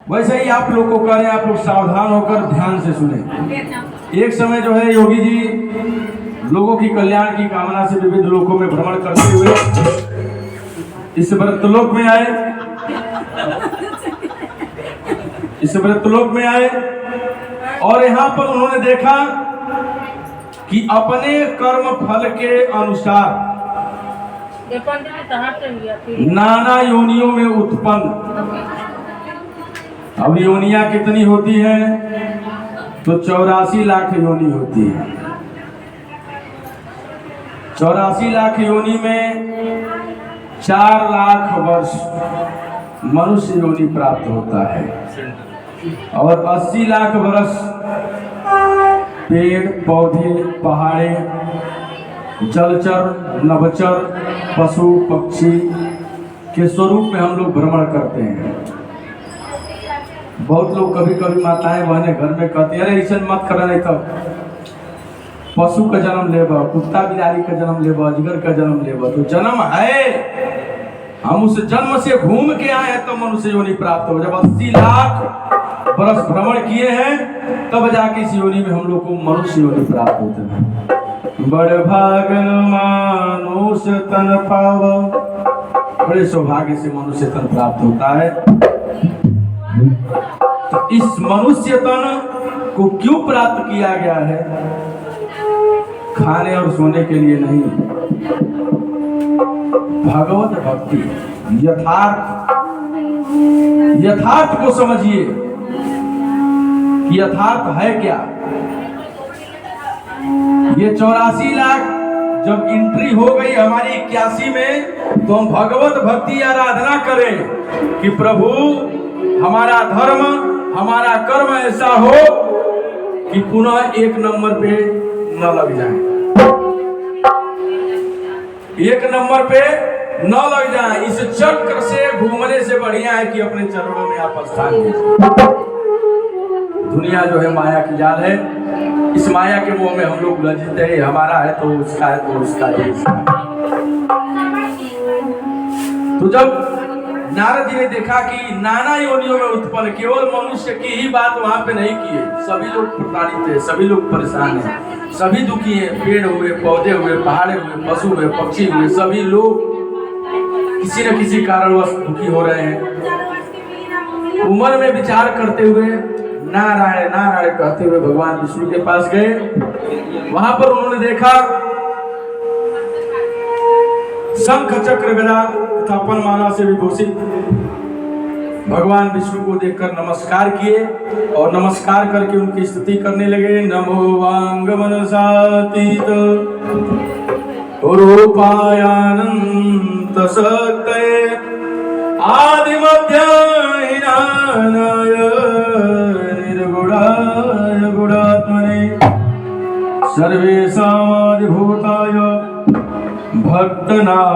वैसे ही आप लोग को कह रहे हैं, आप लोग सावधान होकर ध्यान से सुने। एक समय जो है योगी जी लोगों की कल्याण की कामना से विविध लोकों में भ्रमण करते हुए इस व्रतलोक में आए। इस व्रतलोक में आए और यहाँ पर उन्होंने देखा कि अपने कर्म फल के अनुसार नाना योनियों में उत्पन्न, अब योनियां कितनी होती हैं तो 84 लाख योनि होती है। 84 लाख योनि में 4 लाख वर्ष मनुष्य योनि प्राप्त होता है और 80 लाख वर्ष पेड़ पौधे पहाड़े जलचर नभचर पशु पक्षी के स्वरूप में हम लोग भ्रमण करते हैं। बहुत लोग कभी कभी माताएं बहनें घर में कहती है, अरे ऐसा मत करा, नहीं तो पशु का जन्म लेबा, कुत्ता बिलाड़ी का जन्म लेबा, अजगर का जन्म लेबा। तो जन्म है, हम उस जन्म से घूम के आए हैं तो मनुष्य योनि प्राप्त हो। जब 80 लाख वर्ष भ्रमण किए हैं तब जाके इस योनि में हम लोग को मनुष्य योनि प्राप्त होते हैं। बड़ भागन मानुष तन पाव, बड़े सौभाग्य से मनुष्य तन प्राप्त होता है। तो इस मनुष्य तन को क्यों प्राप्त किया गया है? खाने और सोने के लिए नहीं, भगवत भक्ति यथार्थ को समझिए कि यथार्थ है क्या। ये 84 लाख जब एंट्री हो गई हमारी 81 में, तो हम भगवत भक्ति आराधना करें कि प्रभु हमारा धर्म हमारा कर्म ऐसा हो कि पुनः 1 नंबर पे न लग जाए, 1 नंबर पे न लग जाए। इस चक्र से घूमने से बढ़िया है कि अपने चरणों में आप स्थान दीजिए। दुनिया जो है माया की जाल है, इस माया के मोह में हम लोग उलझते हैं। हमारा है तो उसका है, तो उसका है, इसका है। तो जब नारद जी ने देखा कि नाना योनियों में उत्पन्न, केवल मनुष्य की ही बात वहां पे नहीं की है, सभी लोग प्रताड़ित है, सभी लोग परेशान हैं, सभी दुखी हैं। पेड़ हुए पौधे हुए पहाड़े हुए पशु हुए पक्षी हुए, सभी लोग किसी न किसी कारणवश दुखी हो रहे हैं। उम्र में विचार करते हुए नारायण नारायण कहते हुए भगवान विष्णु के पास गए। वहां पर उन्होंने देखा शंख चक्र गदा तथा माला से विभूषित भगवान विष्णु को देखकर नमस्कार किए और नमस्कार करके उनकी स्तुति करने लगे। नमो वांग मनसातीत रूपायानंत शक्तये आदि मध्य हीनाय निर्गुणाय गुणात्मने सर्वेशादिभूताय भक्तनामार्तिनाशिने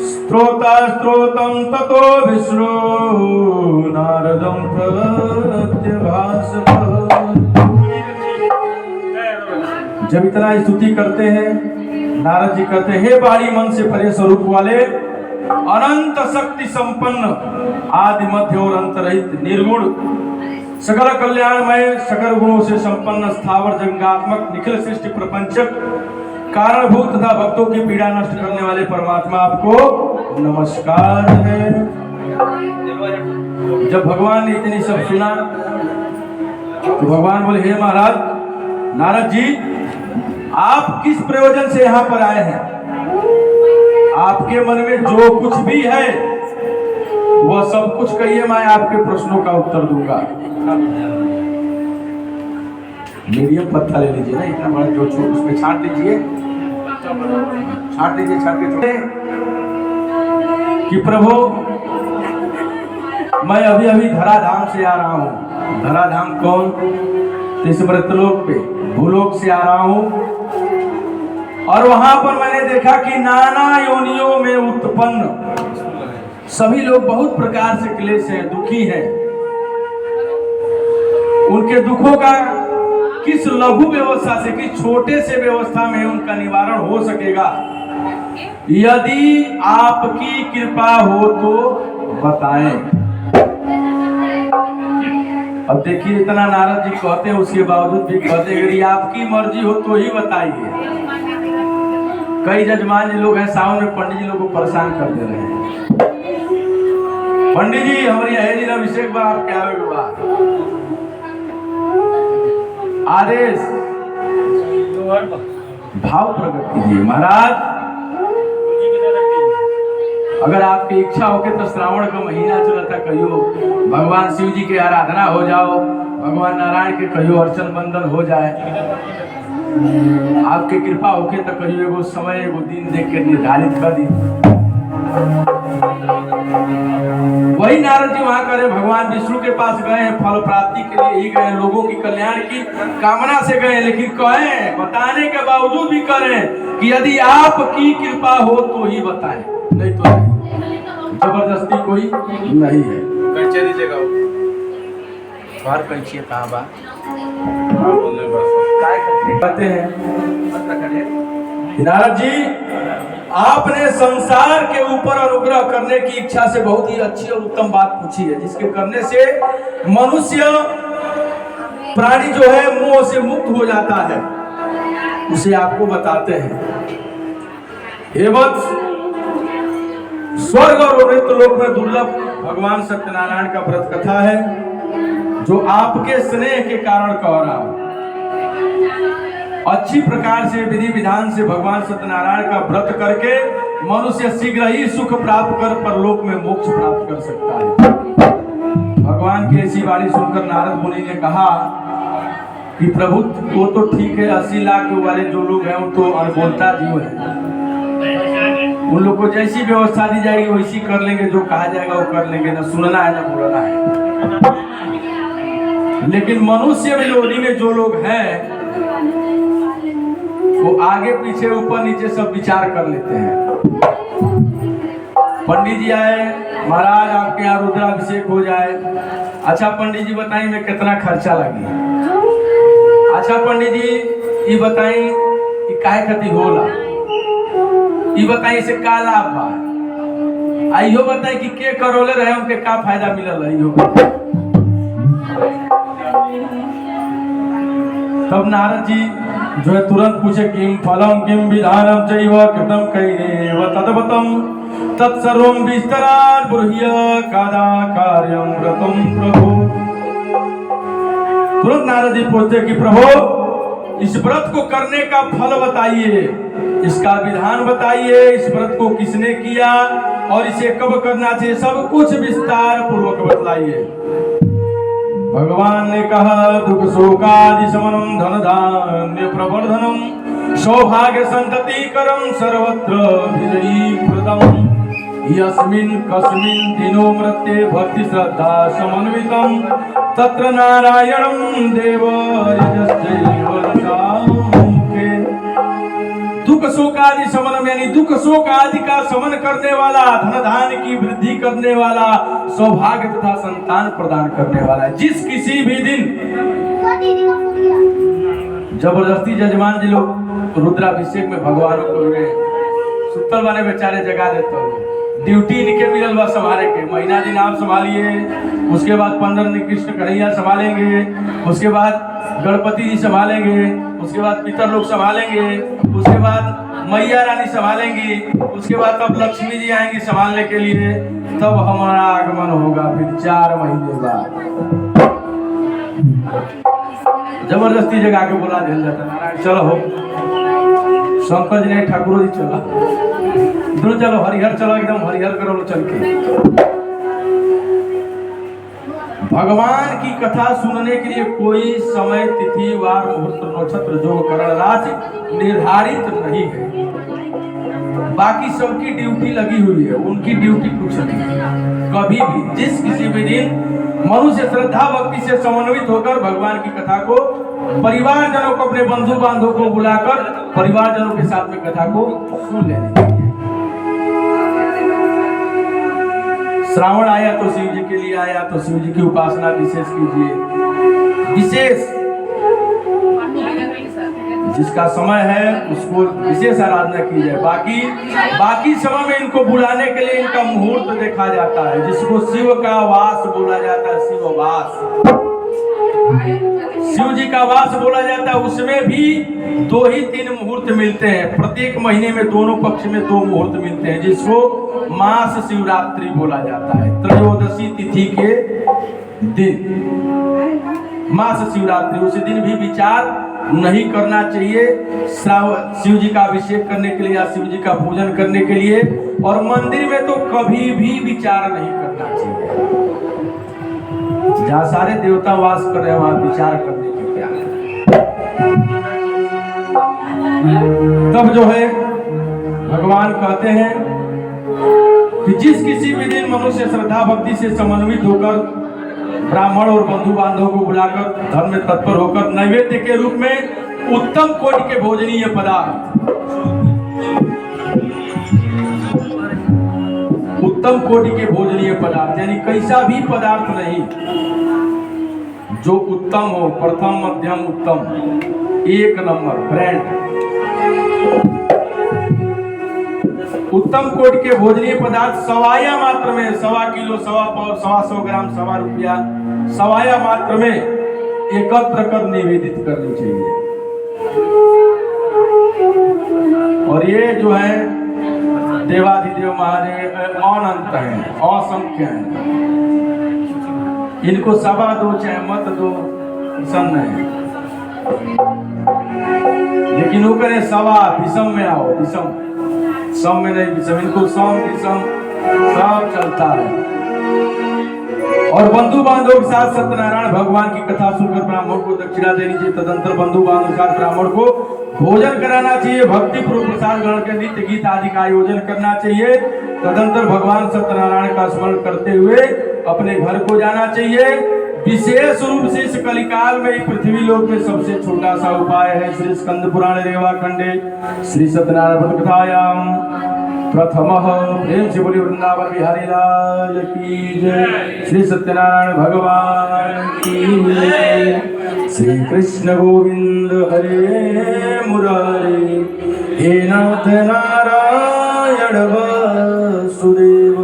स्त्रोतं ततो विष्णु नारदं प्रत्यभाषत। जब इतना स्तुति करते हैं नारद जी कहते हैं, हे बाड़ी मन से परे स्वरूप वाले अनंत शक्ति संपन्न आदि मध्य और अंत रहित निर्गुण सकल कल्याणमय सकल गुणों से संपन्न स्थावर जंगात्मक निखिल सृष्टि प्रपंचक कारणभूत तथा भक्तों की पीड़ा नष्ट करने वाले परमात्मा आपको नमस्कार है। जब भगवान ने इतनी सब सुना तो भगवान बोले, हे महाराज नारद जी, आप किस प्रयोजन से यहाँ पर आए हैं? आपके मन में जो कुछ भी है वह सब कुछ कहिए, मैं आपके प्रश्नों का उत्तर दूंगा। मीडियम पत्ता ले लीजिए ना, इतना बड़ा जो छोट उसमें छांट लीजिए, छांट लीजिए, छांट के छोटे कि प्रभु मैं अभी अभी धराधाम से आ रहा हूँ। धराधाम कौन? तो इस मृतलोक पे भूलोक से आ रहा हूँ और वहां पर मैंने देखा कि नाना योनियों में उत्पन्न सभी लोग बहुत प्रकार से क्लेश हैं, दुखी हैं। उनके दुखों का किस लघु व्यवस्था से, किस छोटे से व्यवस्था में उनका निवारण हो सकेगा? यदि आपकी कृपा हो तो बताएं। अब देखिए इतना नारद जी कहते हैं, उसके बावजूद भी कहते अगर ये आपकी मर्जी हो तो ही बताइए। कई जजमान जी लोग हैं सावन में पंडित जी लोग को परेशान कर दे रहे हैं। पंडित जी हमारी है जी अभिषेक बा आप क्या आदेश भाव प्रकट कीजिए महाराज। अगर आपकी इच्छा हो के तो श्रावण का महीना चलता कहियो भगवान शिव जी की आराधना हो जाओ, भगवान नारायण के कहियो अर्चन बंदन हो जाए, आपके कृपा होके तो कहियो एगो समय एगो दिन देख के निर्धारित कर दी। वही नारद जी वहां करे भगवान विष्णु के पास गए हैं, फल प्राप्ति के लिए ही गए, लोगों की कल्याण की कामना से गए, लेकिन कहें बताने के बावजूद भी करें कि यदि आपकी कृपा हो तो ही बताएं, नहीं तो नहीं। जबरदस्ती कोई नहीं है। कैसे दीजिएगा बाहर कैसे कहाँ बा कहते हैं नारद जी आपने संसार के ऊपर अनुग्रह करने की इच्छा से बहुत ही अच्छी और उत्तम बात पूछी है, जिसके करने से मनुष्य प्राणी जो है मोह से मुक्त हो जाता है, उसे आपको बताते हैं। हे वत्स, स्वर्ग और मृत्यु लोक में दुर्लभ भगवान सत्यनारायण का व्रत कथा है, जो आपके स्नेह के कारण कह रहा हूं। अच्छी प्रकार से विधि विधान से भगवान सत्यनारायण का व्रत करके मनुष्य शीघ्र ही सुख प्राप्त कर परलोक में मोक्ष प्राप्त कर सकता है। भगवान की ऐसी वाणी सुनकर नारद मुनि ने कहा कि प्रभु वो तो ठीक है, 80 लाख वाले जो लोग हैं वो तो अनबोलता जीव है, उन लोग को जैसी व्यवस्था दी जाएगी वैसी कर लेंगे, जो कहा जाएगा वो कर लेंगे, ना सुनना है ना बोलना है। लेकिन मनुष्य विरोधी में जो लोग हैं वो आगे पीछे ऊपर नीचे सब विचार कर लेते हैं। पंडित जी आए, महाराज आपके यहाँ रुद्राभिषेक हो जाए। अच्छा पंडित जी बताइए मैं कितना खर्चा लगी। अच्छा पंडित जी ये बताइए कि काय खती होला, ये बताइए से का लाभ बा, आइयो बताइए कि के करोले रहे उनके का फायदा मिलल है। तब नारद जी जो है तुरंत पूछे किम फलम किम विधानम चैव कृतम कैरेव तद्वतम तत्सर्वं विस्तरात् ब्रूह्य कादा कार्यं व्रतं प्रभु। तुरंत नारद जी पूछते कि प्रभु इस व्रत को करने का फल बताइए, इसका विधान बताइए, इस व्रत को किसने किया और इसे कब करना चाहिए, सब कुछ विस्तार पूर्वक बतलाइए। भगवान ने कहा दुख शोकादि शमनम धन धान्य प्रवर्धनम सौभाग्य संतति करम सर्वत्र विजयी प्रदम यस्मिन् कस्मिन् दिनो मृत्ये भक्ति श्रद्धा समन्वितम तत्र नारायणं देव दुख शोक आदि शमन यानी दुख शोक आदि का शमन करने वाला, धन धान्य की वृद्धि करने वाला, सौभाग्य तथा संतान प्रदान करने वाला, जिस किसी भी दिन जबरदस्ती जजमान जी लोग रुद्राभिषेक में भगवानों को सुतल वाले बेचारे जगा देते हो, ड्यूटी इनके मिलल बा संभाले के, महीना दिन आप संभालिए, उसके बाद 15 दिन कृष्ण कन्हैया संभालेंगे, उसके बाद गणपति जी संभालेंगे, उसके बाद पितर लोग संभालेंगे, उसके बाद मैया रानी संभालेंगी, उसके बाद तब लक्ष्मी जी आएंगी संभालने के लिए, तब हमारा आगमन होगा फिर 4 महीने बाद। जबरदस्ती जगा के बुला दिया जाता, नारायण चलो हो, शंकर जी ने ठाकुर जी चला, दोनों चलो हरिहर चलो, एकदम हरिहर करो चल के। भगवान की कथा सुनने के लिए कोई समय तिथि वार मुहूर्त नक्षत्र जो करण राशि निर्धारित नहीं है, बाकी सबकी ड्यूटी लगी हुई है, उनकी ड्यूटी कुछ नहीं। कभी भी जिस किसी भी दिन मनुष्य श्रद्धा भक्ति से समन्वित होकर भगवान की कथा को परिवारजनों को, अपने बंधु बांधवों को बुलाकर परिवारजनों के साथ में कथा को सुन लेने। श्रावण आया तो शिव जी के लिए आया, तो शिव जी की उपासना विशेष कीजिए, विशेष जिसका समय है उसको विशेष आराधना की जाए। बाकी समय में इनको बुलाने के लिए इनका मुहूर्त देखा जाता है, जिसको शिव का वास बोला जाता है, शिव वास। शिव जी का वास बोला जाता है, उसमें भी 2 ही 3 मुहूर्त मिलते हैं। प्रत्येक महीने में दोनों पक्ष में 2 मुहूर्त मिलते हैं, जिसको मास शिवरात्रि बोला जाता है। त्रयोदशी तिथि के दिन मास शिवरात्रि, उसी दिन भी विचार नहीं करना चाहिए शिव जी का अभिषेक करने के लिए या शिव जी का पूजन करने के लिए। और मंदिर में तो कभी भी विचार नहीं करना चाहिए। जहाँ सारे देवता वास कर रहे हैं वहां विचार करने की क्या है। तब जो है भगवान कहते हैं कि जिस किसी भी दिन मनुष्य श्रद्धा भक्ति से समन्वित होकर ब्राह्मण और बंधु बांधव को बुलाकर धर्म में तत्पर होकर नैवेद्य के रूप में उत्तम कोटि के भोजनीय पदार्थ, उत्तम कोटि के भोजनीय पदार्थ यानी कैसा भी पदार्थ नहीं, जो उत्तम हो, प्रथम मध्यम उत्तम, 1 नंबर ब्रांड, उत्तम कोटि के भोजनीय पदार्थ सवाया मात्र में 1.25 किलो, 1.25 पाव, 125 ग्राम, 1.25 रुपया सवाया मात्र में एकत्र कर निवेदित करनी चाहिए। और ये जो है देवाधिदेव महादेव अनंत हैं, असंख्य हैं, इनको सवा दो चाहे मत दो प्रसन्न है, लेकिन वो करें सवा विषम में आओ, विषम सम में नहीं, विषम, इनको सम विषम सब चलता है। और बंधु बांधव के साथ सत्यनारायण भगवान की कथा सुनकर ब्राह्मण को दक्षिणा देनी चाहिए। तदंतर बंधु बांधव के साथ ब्राह्मण को भोजन कराना चाहिए। भक्ति पूर्व प्रसाद ग्रहण के नित्य गीत आदि का आयोजन करना चाहिए। तदंतर भगवान सत्यनारायण का स्मरण करते हुए अपने घर को जाना चाहिए। विशेष रूप से इस कलिकाल में पृथ्वी लोक में सबसे छोटा सा उपाय है श्री स्कंद पुराण रेवा खंडे श्री सत्यनारायण व्रत कथायाम प्रथमः प्रेम से बोली वृंदावन बिहारी लाल की जय, श्री सत्यनारायण भगवान की जय, श्री कृष्ण गोविंद हरे मुरारी, हे नाथ नारायण वासुदेव,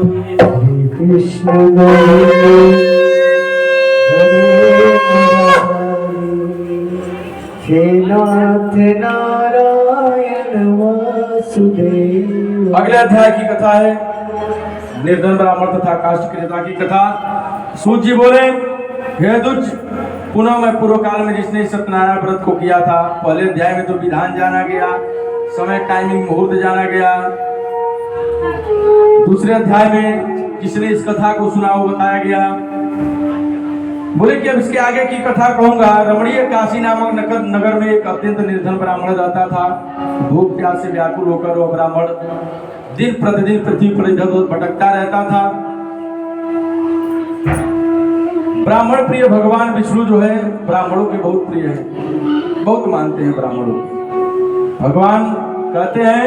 कृष्ण गोविंद हे नाथ नारायण वासुदेव। अगले अध्याय की कथा है निर्धन ब्राह्मण तथा काष्ठ के नेता की कथा। सूत जी बोले, हे दुज, पुनः मैं पूर्व काल में जिसने सत्यनारायण व्रत को किया था, पहले अध्याय में तो विधान जाना गया, समय टाइमिंग मुहूर्त जाना गया। दूसरे अध्याय में जिसने इस कथा को सुना वो बताया गया। बोले कि अब इसके आगे की कथा कहूंगा। रमणीय काशी नामक नगर में एक अत्यंत निर्धन ब्राह्मण रहता था। भूख प्यास से व्याकुल होकर वह ब्राह्मण दिन प्रतिदिन पृथ्वी पर इधर उधर भटकता रहता था। ब्राह्मण प्रिय भगवान विष्णु जो है ब्राह्मणों के बहुत प्रिय है, बहुत मानते हैं ब्राह्मणों को। भगवान कहते हैं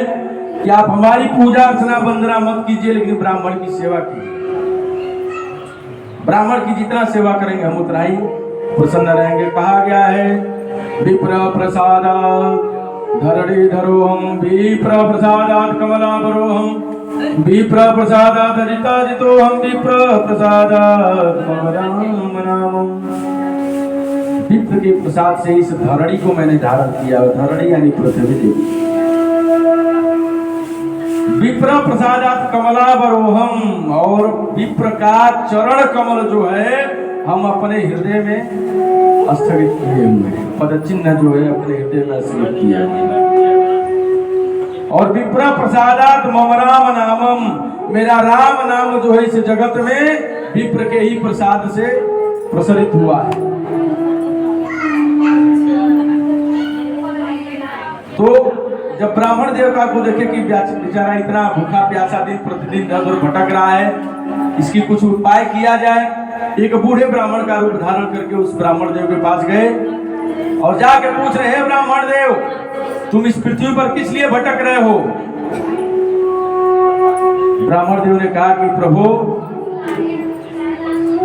कि आप हमारी पूजा अर्चना वंदना मत कीजिए, लेकिन ब्राह्मण की सेवा कीजिए। ब्राह्मण की जितना सेवा करेंगे हम उतना ही प्रसन्न रहेंगे। कहा गया है, विप्र प्रसादात् धरणी धरोहम, विप्र प्रसादात् कमलाभरोहम, विप्र प्रसादात् अजिताजितोहम, विप्र प्रसादात् मम राम नामम। विप्र के प्रसाद से इस धरणी को मैंने धारण किया। धरणी यानी पृथ्वी देवी। विप्र प्रसादात् कमलाभरोहम, और विप्र का चरण कमल जो है हम अपने हृदय में स्थगित किए हुए हैं। पद चिन्ह जो है अपने हृदय में स्थगित किया है। और विप्र प्रसादात् मम राम नामम, मेरा राम नाम जो है इस जगत में विप्र के ही प्रसाद से प्रसरित हुआ है। तो जब ब्राह्मण देवता को देखे कि बेचारा इतना भूखा प्यासा दिन प्रतिदिन इधर उधर भटक रहा है, इसकी कुछ उपाय किया जाए, एक बूढ़े ब्राह्मण का रूप धारण करके उस ब्राह्मण देव के पास गए और जाके पूछ रहे हैं, ब्राह्मण देव, तुम इस पृथ्वी पर किस लिए भटक रहे हो? ब्राह्मण देव ने कहा कि प्रभु,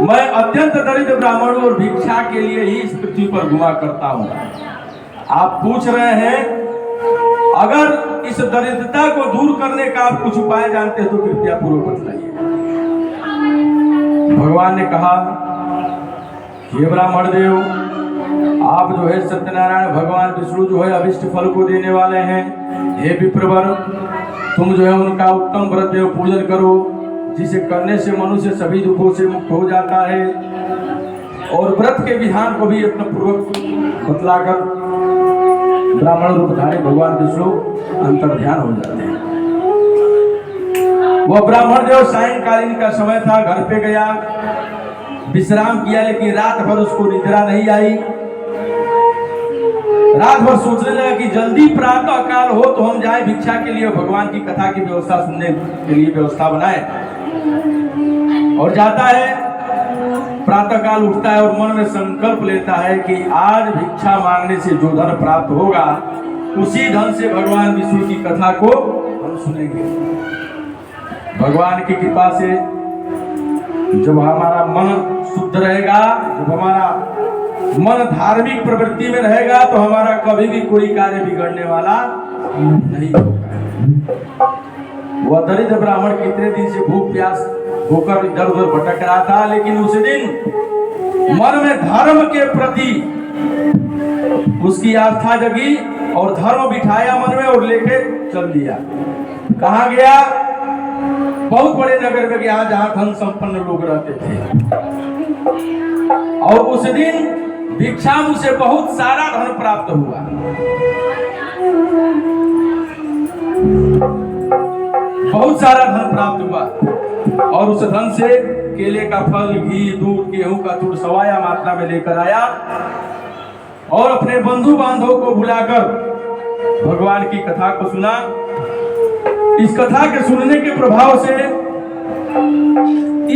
मैं अत्यंत दरिद्र ब्राह्मण हूं और भिक्षा के लिए ही इस पृथ्वी पर घुमा करता हूं। आप पूछ रहे हैं, अगर इस दरिद्रता को दूर करने का आप कुछ उपाय जानते हैं तो कृपया पूर्व बताइए। भगवान ने कहा, हे ब्राह्मण देव, आप जो है सत्यनारायण भगवान विष्णु जो है अभिष्ट फल को देने वाले हैं। हे विप्रवर, तुम जो है उनका उत्तम व्रत देव पूजन करो, जिसे करने से मनुष्य सभी दुखों से मुक्त हो जाता है। और व्रत के विधान को भी अपना पूर्वक बतलाकर ब्राह्मण रूपधारी भगवान विष्णु अंतर ध्यान हो जाते हैं। वह ब्राह्मण देव सायंकालीन का समय था, घर पे गया, विश्राम किया, लेकिन रात भर उसको निद्रा नहीं आई। रात भर सोचने लगा कि जल्दी प्रातः काल हो तो हम जाएं भिक्षा के लिए, भगवान की कथा की व्यवस्था सुनने के लिए व्यवस्था बनाए। और जाता है, प्रातः काल उठता है और मन में संकल्प लेता है कि आज भिक्षा मांगने से जो धन प्राप्त होगा उसी धन से भगवान विष्णु की कथा को हम सुनेंगे। भगवान की कृपा से जब हमारा मन शुद्ध रहेगा, जब हमारा मन धार्मिक प्रवृत्ति में रहेगा, तो हमारा कभी भी कोई कार्य बिगड़ने वाला नहीं होगा। वह दरिद्र ब्राह्मण कितने दिन से भूख प्यास होकर इधर उधर भटक रहा था, लेकिन उस दिन मन में धर्म के प्रति उसकी आस्था जगी और धर्म बिठाया मन में और लेके चल दिया। कहाँ गया? बहुत बड़े नगर में गया जहां धन संपन्न लोग रहते थे। और उस दिन भिक्षाम से बहुत सारा धन प्राप्त हुआ। बहुत सारा धन प्राप्त हुआ और उस धन से केले का फल, घी, दूध, गेहूं का चूर सवाया मात्रा में लेकर आया और अपने बंधु बांधवों को बुलाकर भगवान की कथा को सुना। इस कथा के सुनने के प्रभाव से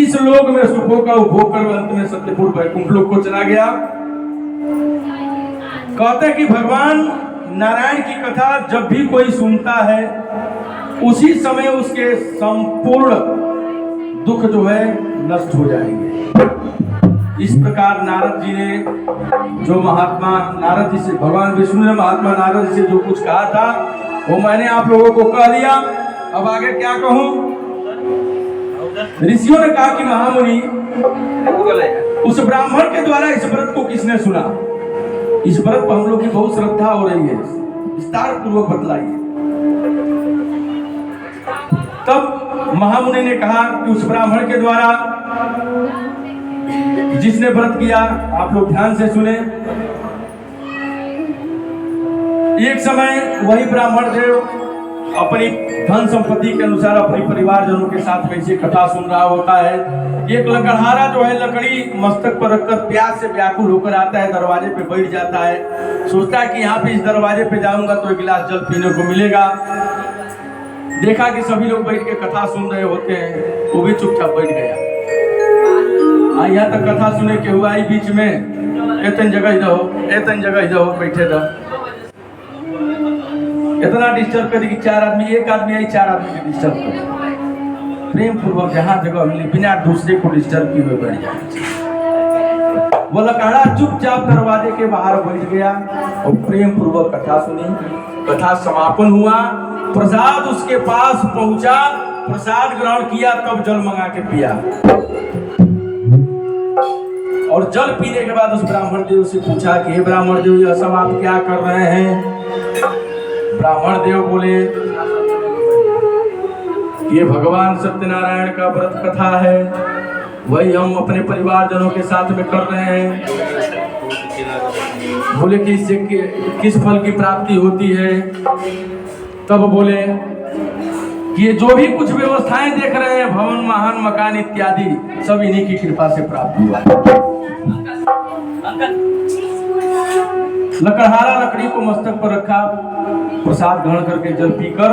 इस लोक में सुखों का उपभोग कर अंत में सत्यपुर वैकुंठ लोक को चला गया। कहते कि भगवान नारायण की कथा जब भी कोई सुनता है उसी समय उसके संपूर्ण दुख जो है नष्ट हो जाएंगे। इस प्रकार नारद जी ने जो महात्मा नारद जी से भगवान विष्णु ने महात्मा नारद जी से जो कुछ कहा था वो मैंने आप लोगों को कह दिया। अब आगे क्या कहूं? ऋषियों ने कहा कि महामुनि, उस ब्राह्मण के द्वारा इस व्रत को किसने सुना? इस व्रत पर हम लोग की बहुत श्रद्धा हो रही है, विस्तार पूर्वक बतलाइए। तब महामुनि ने कहा कि उस ब्राह्मण के द्वारा जिसने व्रत किया, आप लोग ध्यान से सुने। एक समय वही ब्राह्मण देव अपनी धन संपत्ति के अनुसार अपने परिवारजनों के साथ कैसे कथा सुन रहा होता है। एक लकड़हारा जो है लकड़ी मस्तक पर रखकर प्यास से व्याकुल होकर आता है, दरवाजे पे बैठ जाता है। सोचता है कि यहाँ पे इस दरवाजे पे जाऊंगा तो एक गिलास जल पीने को मिलेगा। देखा कि सभी लोग बैठ के कथा सुन रहे होते हैं, वो भी चुपचाप बैठ गया। यहाँ तक कथा सुने के हुआ ही बीच में एतन जगह इधर बैठे रहो। इतना डिस्टर्ब कर दी कि चार आदमी, एक आदमी आई, चार आदमी को डिस्टर्ब कर। प्रेम पूर्वक जहां जगह मिली बिना दूसरे को डिस्टर्ब किए हुए बैठ जाए। वो लकड़ा चुपचाप दरवाजे के बाहर बैठ गया और प्रेम पूर्वक कथा सुनी। कथा समापन हुआ, प्रसाद उसके पास पहुंचा, प्रसाद ग्रहण किया, तब जल मंगा के पिया। और जल पीने के बाद उस ब्राह्मण देव से पूछा कि हे ब्राह्मण देव, यह सब आप क्या कर रहे हैं? ब्राह्मण देव बोले, ये भगवान सत्यनारायण का व्रत कथा है, वही हम अपने परिवारजनों के साथ में कर रहे हैं। बोले कि इससे किस फल की प्राप्ति होती है? तब बोले कि ये जो भी कुछ व्यवस्थाएं देख रहे हैं, भवन, महान, मकान इत्यादि, सब इन्हीं की कृपा से प्राप्त हुआ है। लकड़हारा लकड़ी को मस्तक पर रखा, प्रसाद ग्रहण करके जल पीकर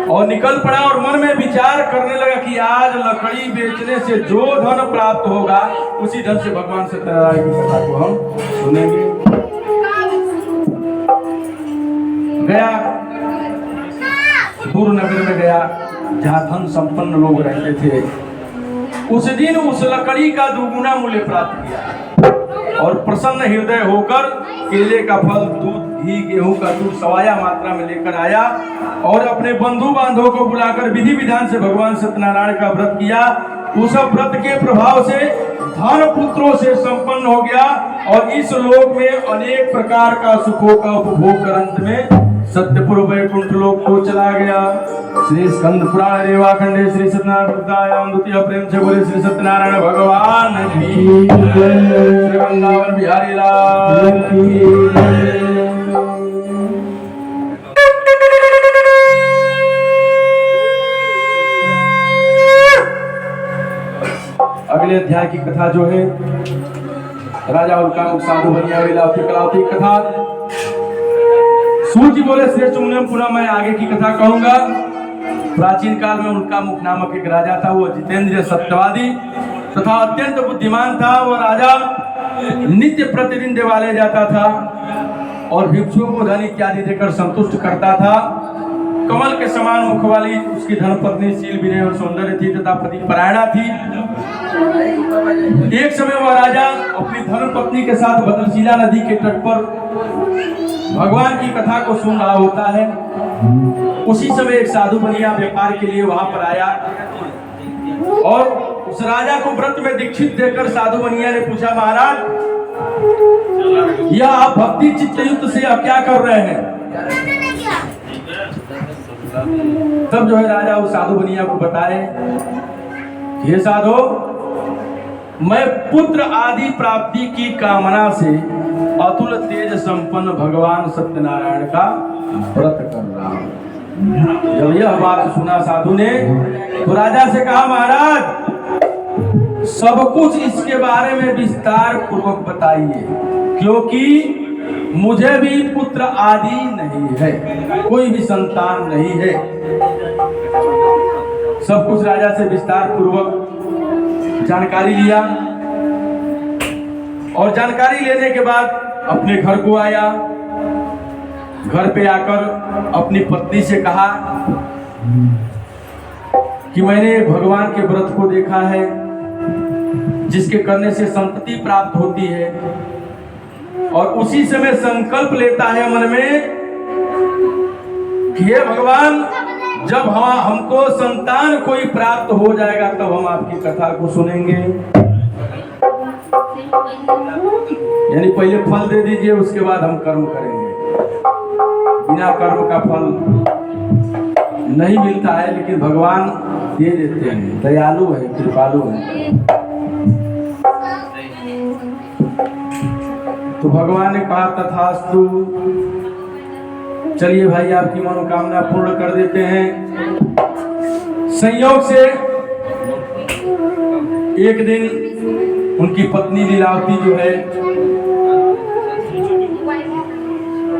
और निकल पड़ा और मन में विचार करने लगा कि आज लकड़ी बेचने से जो धन प्राप्त होगा उसी धन से भगवान सत्यनारायण की कथा को हम सुनेंगे। गया, दूर नगर में गया जहां धन संपन्न लोग रहते थे। उस दिन उस लकड़ी का दुगुना मूल्य प्राप्त किया और प्रसन्न हृदय होकर केले का फल, दूध, घी, गेहूं का दूध सवाया मात्रा में लेकर आया और अपने बंधु बांधवों को बुलाकर विधि विधान से भगवान सत्यनारायण का व्रत किया। उस व्रत के प्रभाव से धन पुत्रों से संपन्न हो गया और इस लोक में अनेक प्रकार का सुखों का उपभोग कर अंत में सत्यपुर वैकुंठ लोक को चला गया। श्री स्कंद पुराण रेवाखंडे श्री सत्यनारायण वृत्तायाम द्वितीय प्रेम से बोले श्री सत्यनारायण भगवान की श्री वृंदावन बिहारी लाल की। अगले अध्याय की कथा जो है राजा उल्कामुख साधु बनिया लीलावती कलावती कथा। सूत जी बोले श्रेष्ठ मुनिम, पुनः मैं आगे की कथा कहूंगा। प्राचीन काल में उल्कामुख नामक एक राजा था। वो जितेंद्रिय सत्यवादी तथा अत्यंत बुद्धिमान था। वो राजा नित्य प्रतिदिन देवालय जाता था और भिक्षुओं को धन इत्यादि देकर संतुष्ट करता था। कमल के समान मुख वाली उसकी धर्मपत्नी शील विनय और सौंदर्य थी तथा पति परायणा थी। एक समय वह राजा अपनी धर्मपत्नी के साथ भद्रशिला नदी के तट पर भगवान की कथा को सुन रहा होता है। उसी समय एक साधु बनिया व्यापार के लिए वहां पर आया और उस राजा को व्रत में दीक्षित देकर साधु बनिया ने पूछा, महाराज यह आप भक्ति चित्त युक्त से अब क्या कर रहे हैं? तब जो है राजा उस साधु बनिया को बताए, हे साधु, मैं पुत्र आदि प्राप्ति की कामना से अतुल तेज संपन्न भगवान सत्यनारायण का व्रत कर रहा हूं। जब यह बात सुना साधु ने तो राजा से कहा, महाराज सब कुछ इसके बारे में विस्तार पूर्वक बताइए, क्योंकि मुझे भी पुत्र आदि नहीं है, कोई भी संतान नहीं है। सब कुछ राजा से विस्तार पूर्वक जानकारी लिया और जानकारी लेने के बाद अपने घर को आया। घर पे आकर अपनी पत्नी से कहा कि मैंने भगवान के व्रत को देखा है जिसके करने से संतति प्राप्त होती है, और उसी समय संकल्प लेता है मन में कि हे भगवान, जब हमको संतान कोई प्राप्त हो जाएगा तब हम आपकी कथा को सुनेंगे। यानी पहले फल दे दीजिए, उसके बाद हम कर्म करेंगे। बिना कर्म का फल नहीं मिलता है, लेकिन भगवान दे देते हैं, दयालु है, कृपालु है। तो भगवान ने कहा, तथास्तु, चलिए भाई आपकी मनोकामना पूर्ण कर देते हैं। संयोग से एक दिन उनकी पत्नी लीलावती जो है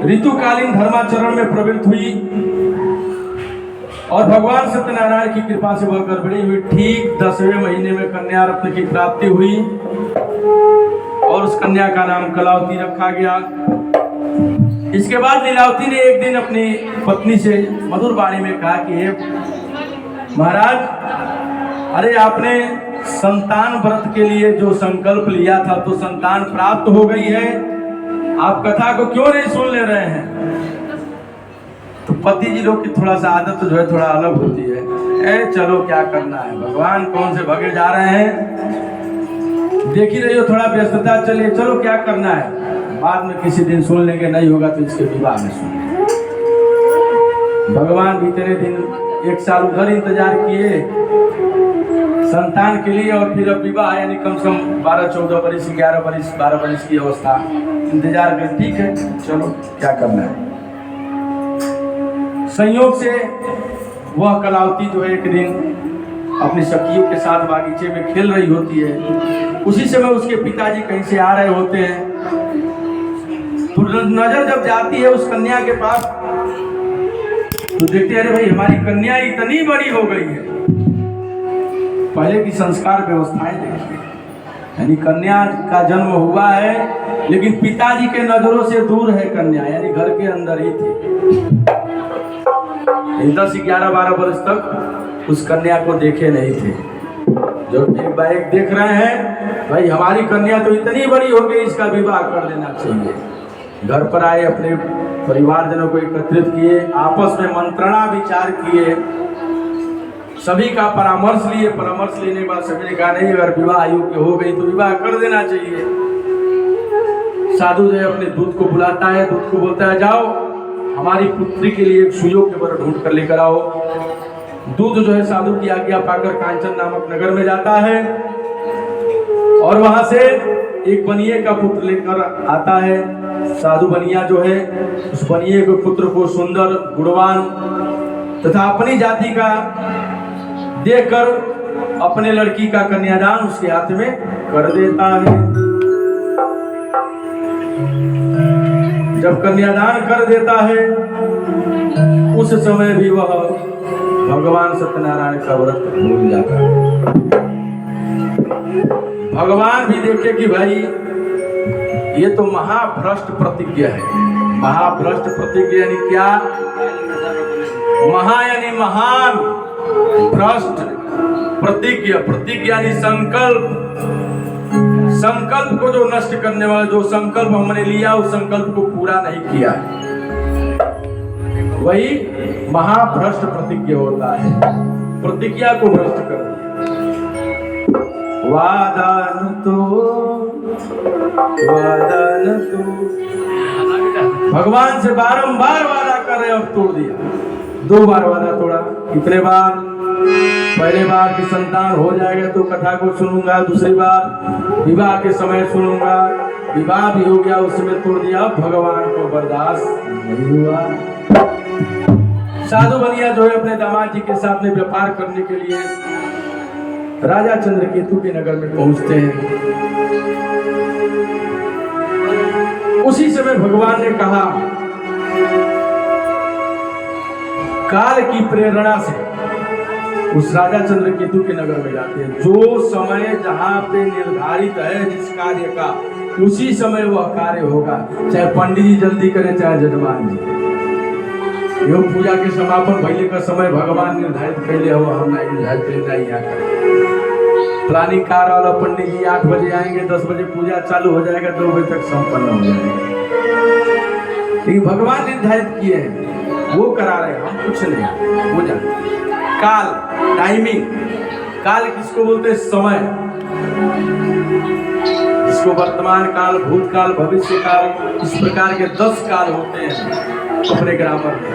ऋतुकालीन धर्माचरण में प्रवृत्त हुई और भगवान सत्यनारायण की कृपा से वह गर्भिणी हुई। ठीक 10वें महीने में कन्या रत्न की प्राप्ति हुई और उस कन्या का नाम कलावती रखा गया। इसके बाद लीलावती ने एक दिन अपनी पत्नी से मधुर वाणी में कहा कि हे महाराज, अरे आपने संतान व्रत के लिए जो संकल्प लिया था तो संतान प्राप्त हो गई है, आप कथा को क्यों नहीं सुन ले रहे हैं? तो पति जी लोग की थोड़ा सा आदत जो है थोड़ा अलग होती है। चलो क्या करना है, भगवान कौन से भगे जा रहे हैं, देख ही रही हो, थोड़ा व्यस्तता चलिए, चलो क्या करना है, बाद में किसी दिन सुन लेंगे, नहीं होगा तो इसके विवाह में सुन लेंगे। भगवान इतने दिन 1 साल उधर इंतजार किए संतान के लिए और फिर अब विवाह, यानी कम से कम 12-14 वर्ष, 11 वर्ष, 12 वर्ष की अवस्था इंतजार कर। ठीक है, चलो क्या करना है। संयोग से वह कलावती जो है एक दिन अपनी सखियों के साथ बागीचे में खेल रही होती है। उसी समय उसके पिताजी कहीं से आ रहे होते हैं। तो नजर जब जाती है उस कन्या के पास तो देखते हैं, अरे भाई हमारी कन्या इतनी बड़ी हो गई है। पहले की संस्कार व्यवस्थाएं देखिए, यानी कन्या का जन्म हुआ है लेकिन पिताजी के नजरों से दूर है कन्या, यानी घर के अंदर ही थी। 10-11-12 वर्ष तक उस कन्या को देखे नहीं थे। जो एक बार एक देख रहे हैं, भाई हमारी कन्या तो इतनी बड़ी हो गई, इसका विवाह कर देना चाहिए। घर पर आए, अपने परिवारजनों को एकत्रित किए, आपस में मंत्रणा विचार किए, सभी का परामर्श लिए, परामर्श लेने के बाद सभी ने कहा नहीं, अगर विवाह योग्य हो गई तो विवाह कर देना चाहिए। साधु जो है अपने दूत को बुलाता है, दूत को बोलता है जाओ हमारी पुत्री के लिए एक सुयोग्य वर ढूंढ कर लेकर आओ। दूत जो है साधु की आज्ञा पाकर कांचन नामक नगर में जाता है और वहां से एक बनिए का पुत्र लेकर आता है। साधु बनिया जो है उस बनिए के पुत्र को सुंदर, गुणवान तथा अपनी जाति का देखकर अपने लड़की का कन्यादान उसके हाथ में कर देता है। जब कन्यादान कर देता है उस समय भी वह भगवान सत्यनारायण का व्रत भूल जाता है। भगवान भी देखे कि भाई ये तो महाभ्रष्ट प्रतिज्ञा है। महाभ्रष्ट प्रतिज्ञा यानी क्या? महा यानी महान, भ्रष्ट प्रतिज्ञा, प्रतिज्ञा यानी संकल्प, संकल्प को जो नष्ट करने वाला, जो संकल्प हमने लिया उस संकल्प को पूरा नहीं किया, वही महाभ्रष्ट प्रतिज्ञा होता है। प्रतिज्ञा को भ्रष्ट कर दिया। वादन तो भगवान से बारंबार वादा कर रहे, अब तोड़ दिया। 2 बार वादा तोड़ा। कितने बार? पहले बार की संतान हो जाएगा तो कथा को सुनूंगा, दूसरी बार विवाह के समय सुनूंगा, विवाह भी हो गया उसमें तोड़ दिया। भगवान को बर्दाश्त नहीं हुआ। साधु बनिया जो है अपने दामाद जी के साथ में व्यापार करने के लिए राजा चंद्रकेतु के नगर में पहुंचते हैं। उसी समय भगवान ने कहा, काल की प्रेरणा से उस राजा चंद्रकेतु के नगर में जाते हैं। जो समय जहां पे निर्धारित है जिस कार्य का, उसी समय वह कार्य होगा, चाहे पंडित जी जल्दी करे चाहे जजमान जी। योग पूजा के समापन भइले का समय भगवान निर्धारित कैले हो, हम नहीं निर्धारित नहीं। प्लानिंग कार वाला पंडित जी 8 बजे आएंगे, 10 बजे पूजा चालू हो जाएगा, 2 बजे तक संपन्न हो जाएगा। लेकिन भगवान निर्धारित किए हैं, वो करा रहे, हम कुछ नहीं। पूजा काल, टाइमिंग, काल किसको बोलते हैं? समय, जिसको वर्तमान काल, भूतकाल, भविष्य काल, इस प्रकार के 10 काल होते हैं अपने ग्रामर में।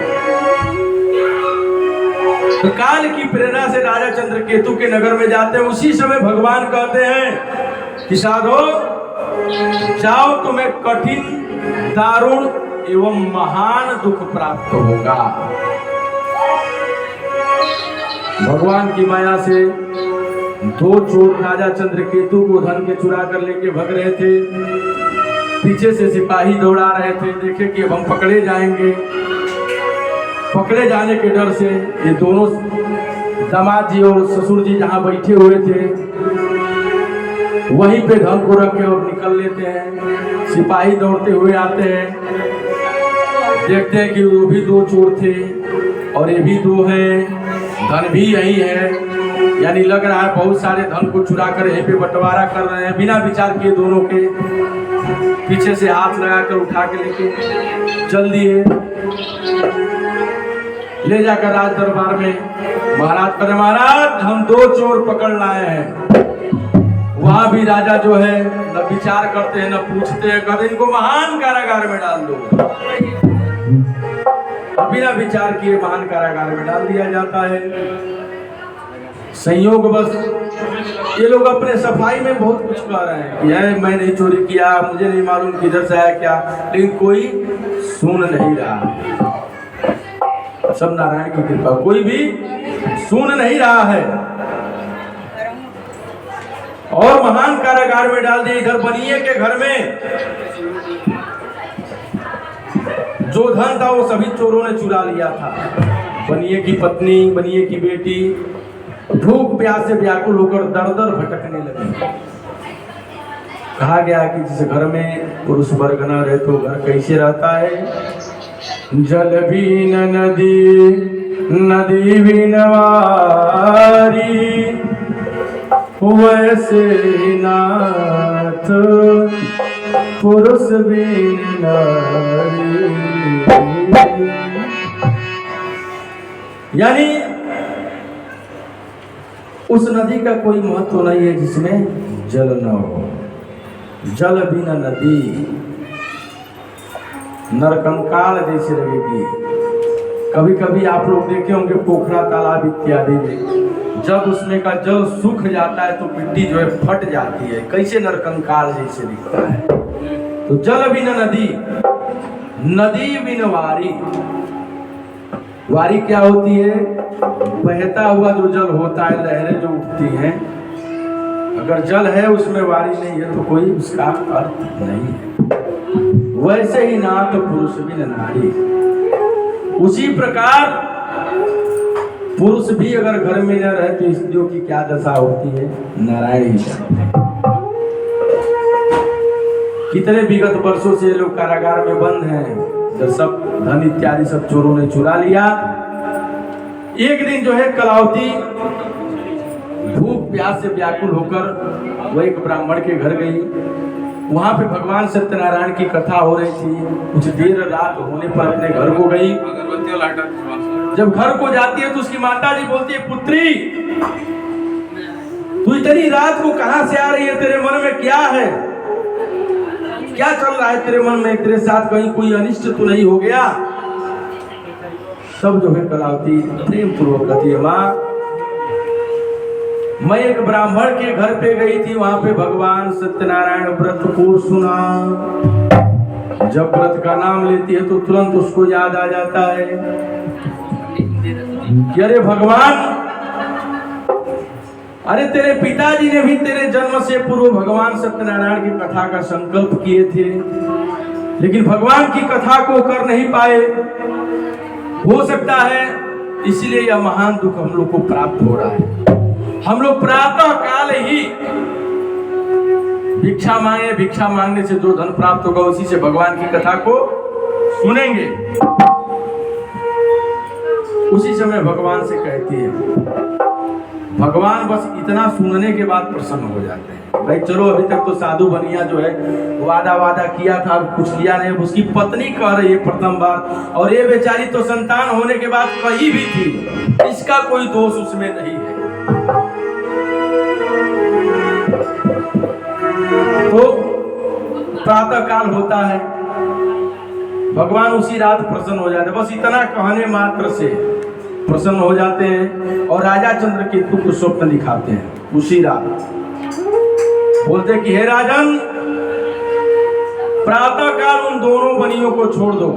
तो काल की प्रेरणा से राजा चंद्रकेतु के नगर में जाते हैं। उसी समय भगवान कहते हैं कि साधो जाओ, तुम्हें कठिन, दारुण एवं महान दुख प्राप्त होगा। भगवान की माया से 2 चोर राजा चंद्रकेतु को धन के चुरा कर लेके भग रहे थे। पीछे से सिपाही दौड़ा रहे थे, देखे कि अब हम पकड़े जाएंगे। पकड़े जाने के डर से ये दोनों दामाद जी और ससुर जी जहाँ बैठे हुए थे वहीं पे धन को रख के और निकल लेते हैं। सिपाही दौड़ते हुए आते हैं, देखते हैं कि वो भी 2 चोर थे और ये भी 2 हैं, धन भी यही है। यानी लग रहा है बहुत सारे धन को चुरा कर यहीं पे बंटवारा कर रहे हैं। बिना विचार किए दोनों के पीछे से हाथ लगाकर उठा के लेके चल दिए। ले जाकर राज दरबार में महाराज पर, महाराज हम 2 चोर पकड़ लाए हैं। वहां भी राजा जो है न विचार करते हैं न पूछते हैं, कहते इनको महान कारागार में डाल दो। बिना विचार किए महान कारागार में डाल दिया जाता है। संयोग बस ये लोग अपने सफाई में बहुत कुछ कह रहे हैं कि है मैं नहीं चोरी किया, मुझे नहीं मालूम किधर से आया क्या, लेकिन कोई सुन नहीं रहा। सब नारायण की कृपा, कोई भी सुन नहीं रहा है और महान कारागार में डाल दिए। इधर बनिए के घर में जो धन था वो सभी चोरों ने चुरा लिया था। बनिए की पत्नी, बनिए की बेटी भूख प्यास से व्याकुल होकर दर दर भटकने लगी। कहा गया कि जिस घर में पुरुष वर्ग न रहे तो घर कैसे रहता है? जल बीन नदी, नदी बीन वारी, वैसे नाथ पुरुष बीन नारी। यानी उस नदी का कोई महत्व नहीं है जिसमें जल न हो। जल बिना नदी नरकंकाल जैसी लगेगी। कभी कभी आप लोग देखे होंगे पोखरा तालाब इत्यादि में, जब उसमें का जल सूख जाता है तो मिट्टी जो है फट जाती है, कैसे नरकंकाल जैसे दिखता है। तो जल बिना नदी, नदी बिन वारी। वारी क्या होती है? बहता हुआ जो जल होता है, लहरें जो उठती हैं। अगर जल है उसमें वारी नहीं है तो कोई उसका अर्थ नहीं है। वैसे ही ना तो पुरुष बिन नारी, उसी प्रकार पुरुष भी अगर घर में न रहे तो स्त्रियों की क्या दशा होती है, नारायण ही जानते हैं। कितने विगत वर्षों से लोग कारागार में बंद हैं, जब सब धन इत्यादि सब चोरों ने चुरा लिया। एक दिन जो है कलावती भूख प्यास से व्याकुल होकर वह एक ब्राह्मण के घर गई। वहां पे भगवान सत्यनारायण की कथा हो रही थी। कुछ देर रात होने पर अपने घर को गई। जब घर को जाती है तो उसकी माता जी बोलती है, पुत्री तू इतनी रात को कहां से आ रही है? तेरे मन में क्या है? क्या चल रहा है तेरे मन में? तेरे साथ कहीं कोई अनिष्ट तो नहीं हो गया? सब जो है कलावती प्रेम पूर्वक कहती है, माँ मैं एक ब्राह्मण के घर पे गई थी, वहां पे भगवान सत्यनारायण व्रत को सुना। जब व्रत का नाम लेती है तो तुरंत उसको याद आ जाता है कि अरे भगवान, अरे तेरे पिताजी ने भी तेरे जन्म से पूर्व भगवान सत्यनारायण की कथा का संकल्प किए थे, लेकिन भगवान की कथा को कर नहीं पाए। हो सकता है इसलिए यह महान दुख हम लोग को प्राप्त हो रहा है। हम लोग प्रातः काल ही भिक्षा मांगे, भिक्षा मांगने से जो धन प्राप्त होगा उसी से भगवान की कथा को सुनेंगे। उसी समय भगवान से कहती है, भगवान बस इतना सुनने के बाद प्रसन्न हो जाते हैं। भाई चलो, अभी तक तो साधु बनिया जो है वादा किया था, कुछ लिया नहीं। उसकी पत्नी कह रही है प्रथम बार, और ये बेचारी तो संतान होने के बाद कही भी थी, इसका कोई दोष उसमें नहीं है। तो प्रातः काल होता है, भगवान उसी रात प्रसन्न हो जाते हैं। बस इतना कहने मात्र से प्रसन्न हो जाते हैं और राजा चंद्रकेतु को स्वप्न दिखाते हैं उसी रात। बोलते कि हे राजन, प्रातः काल उन दोनों बनियों को छोड़ दो,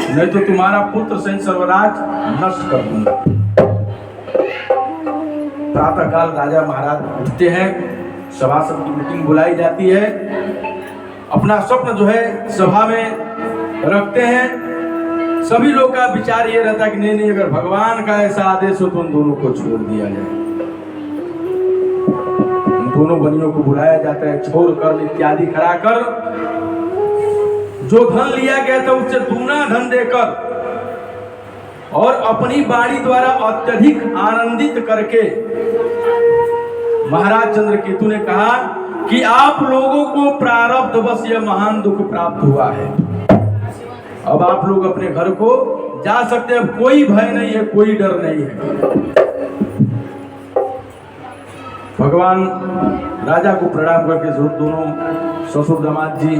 नहीं तो तुम्हारा पुत्र सहित सर्वराज नष्ट कर दूंगा। प्रातः काल राजा महाराज उठते हैं, सभासद की मीटिंग बुलाई जाती है, अपना स्वप्न जो है सभा में रखते हैं। सभी लोग का विचार ये रहता है कि नहीं, अगर भगवान का ऐसा आदेश हो तो उन दोनों को छोड़ दिया जाए। उन दोनों बनियों को बुलाया जाता है, छोड़ कर इत्यादि कराकर जो धन लिया गया था उससे दूना धन देकर और अपनी वाणी द्वारा अत्यधिक आनंदित करके महाराज चंद्रकेतु ने कहा कि आप लोगों को प्रारब्ध बस यह महान दुख प्राप्त हुआ है, अब आप लोग अपने घर को जा सकते हैं, कोई भय नहीं है, कोई डर नहीं है। भगवान राजा को प्रणाम करके दोनों ससुर दामाद जी